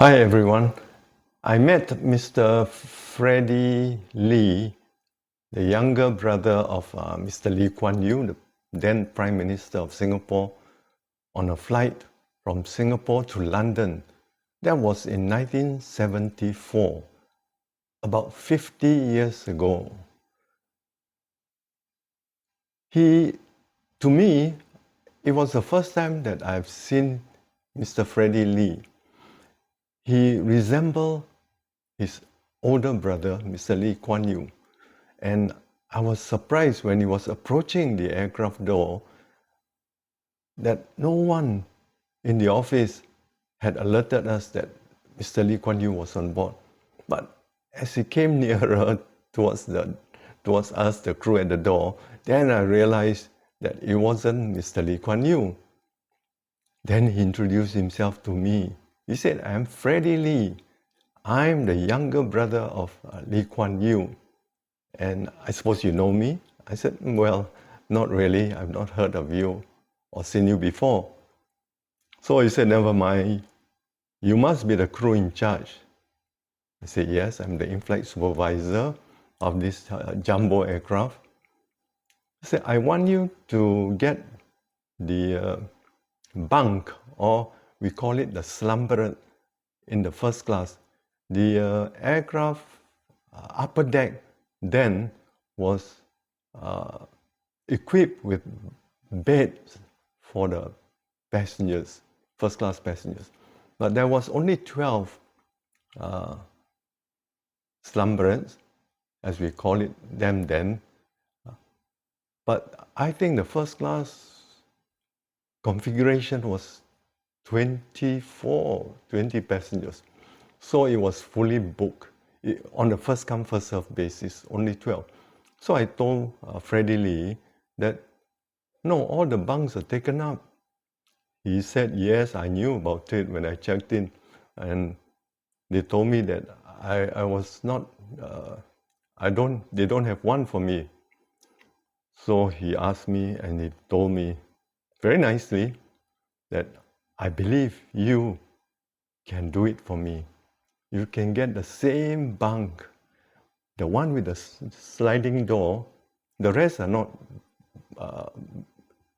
Hi everyone. I met Mr. Freddy Lee, the younger brother of Mr. Lee Kuan Yew, the then Prime Minister of Singapore, on a flight from Singapore to London. That was in 1974, about 50 years ago. To me, it was the first time that I've seen Mr. Freddy Lee. He resembled his older brother, Mr. Lee Kuan Yew. And I was surprised when he was approaching the aircraft door that no one in the office had alerted us that Mr. Lee Kuan Yew was on board. But as he came nearer towards us, the crew at the door, then I realized that it wasn't Mr. Lee Kuan Yew. Then he introduced himself to me. He said, "I'm Freddy Lee. I'm the younger brother of Lee Kuan Yew. And I suppose you know me?" I said, "Well, not really. I've not heard of you or seen you before." So he said, "Never mind. You must be the crew in charge." I said, "Yes, I'm the in-flight supervisor of this jumbo aircraft." He said, "I want you to get the bunk, or we call it the slumber, in the first class. The aircraft upper deck then was equipped with beds for the passengers, first class passengers. But there was only 12 slumberers, as we call it them then. But I think the first class configuration was 20 passengers. So it was fully booked. On the first come, first served basis, only 12. So I told Freddy Lee that, no, all the bunks are taken up. He said, "Yes, I knew about it when I checked in." And they told me that I was not, they don't have one for me. So he asked me and he told me very nicely that, "I believe you can do it for me. You can get the same bunk, the one with the sliding door. The rest are not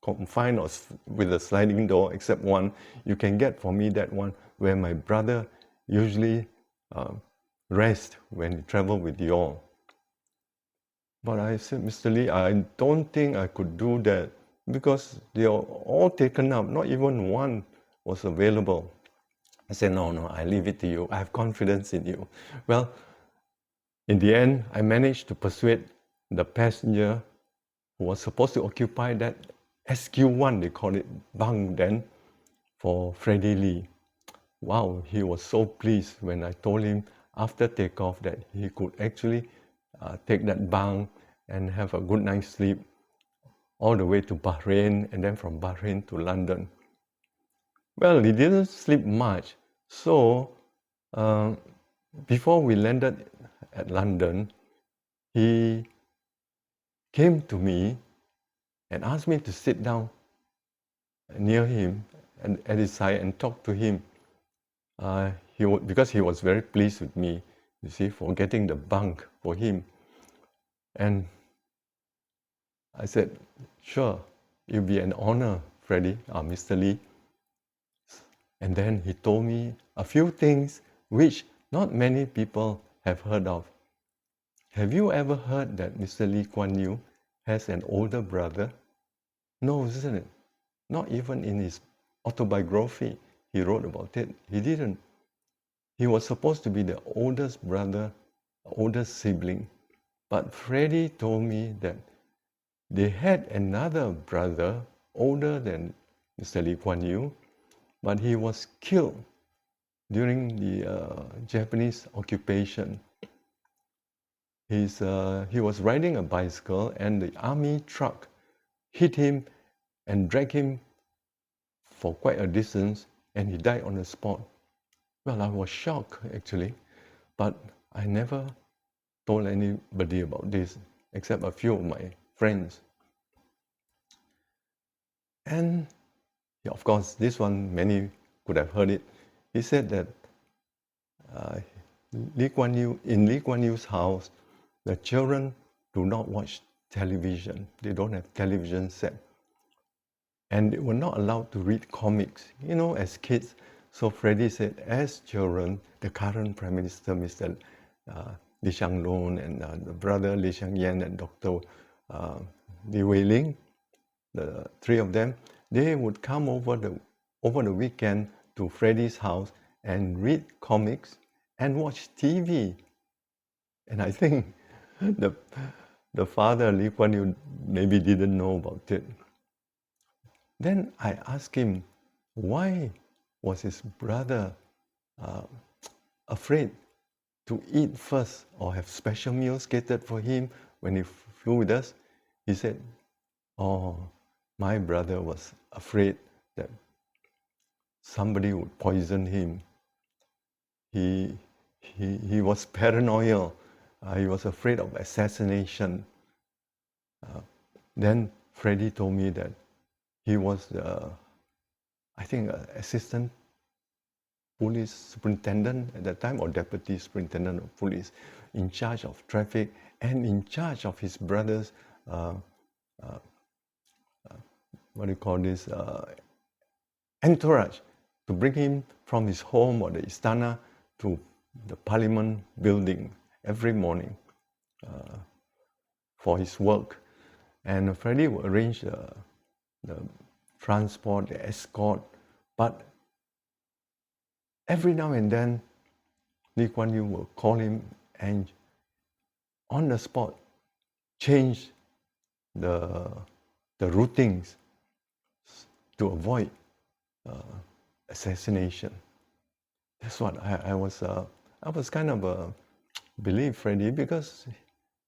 confined or with a sliding door except one. You can get for me that one where my brother usually rest when he travel with you all." But I said, "Mr. Lee, I don't think I could do that because they are all taken up. Not even one was available." I said, no, I leave it to you. I have confidence in you." Well, in the end, I managed to persuade the passenger who was supposed to occupy that SQ1, they call it, bunk then, for Freddy Lee. Wow, he was so pleased when I told him after takeoff that he could actually take that bunk and have a good night's sleep all the way to Bahrain, and then from Bahrain to London. Well, he didn't sleep much. So before we landed at London, he came to me and asked me to sit down near him and at his side and talk to him. Because he was very pleased with me, you see, for getting the bunk for him. And I said, "Sure, it'll be an honor, Freddy, Mr. Lee." And then he told me a few things which not many people have heard of. "Have you ever heard that Mr. Lee Kuan Yew has an older brother?" No, isn't it? Not even in his autobiography he wrote about it. He didn't. He was supposed to be the oldest brother, oldest sibling. But Freddy told me that they had another brother older than Mr. Lee Kuan Yew, but he was killed during the Japanese occupation. He was riding a bicycle and the army truck hit him and dragged him for quite a distance, and he died on the spot. Well, I was shocked actually, but I never told anybody about this except a few of my friends. And yeah, of course, this one, many could have heard it. He said that uh, in Lee Kuan Yew's house, the children do not watch television. They don't have television set. And they were not allowed to read comics, as kids. So Freddy said, as children, the current Prime Minister, Mr. Lee Hsien Loong, and the brother Lee Hsien Yen, and Dr. Lee Wei Ling, the three of them, they would come over the weekend to Freddy's house and read comics and watch TV. And I think the father, Lee Kuan Yew, maybe didn't know about it. Then I asked him, why was his brother afraid to eat first or have special meals catered for him when he flew with us? He said, oh, my brother was afraid that somebody would poison him. He was paranoid. He was afraid of assassination. Then Freddy told me that he was, I think, assistant police superintendent at that time, or deputy superintendent of police, in charge of traffic and in charge of his brother's, entourage, to bring him from his home or the istana to the parliament building every morning for his work. And Freddy would arrange the transport, the escort, but every now and then Lee Kuan Yew will call him and on the spot change the routings to avoid assassination. That's what I was kind of believe Freddy, because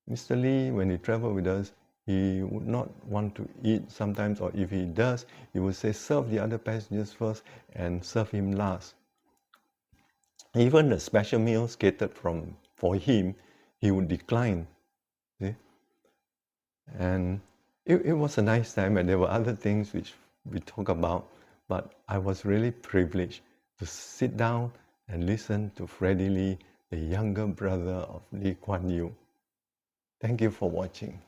Mr. Lee, when he traveled with us, he would not want to eat sometimes, or if he does, he would say, serve the other passengers first and serve him last. Even the special meals catered for him, he would decline. See? And it was a nice time, and there were other things which we talk about, but I was really privileged to sit down and listen to Freddy Lee, the younger brother of Lee Kuan Yew. Thank you for watching.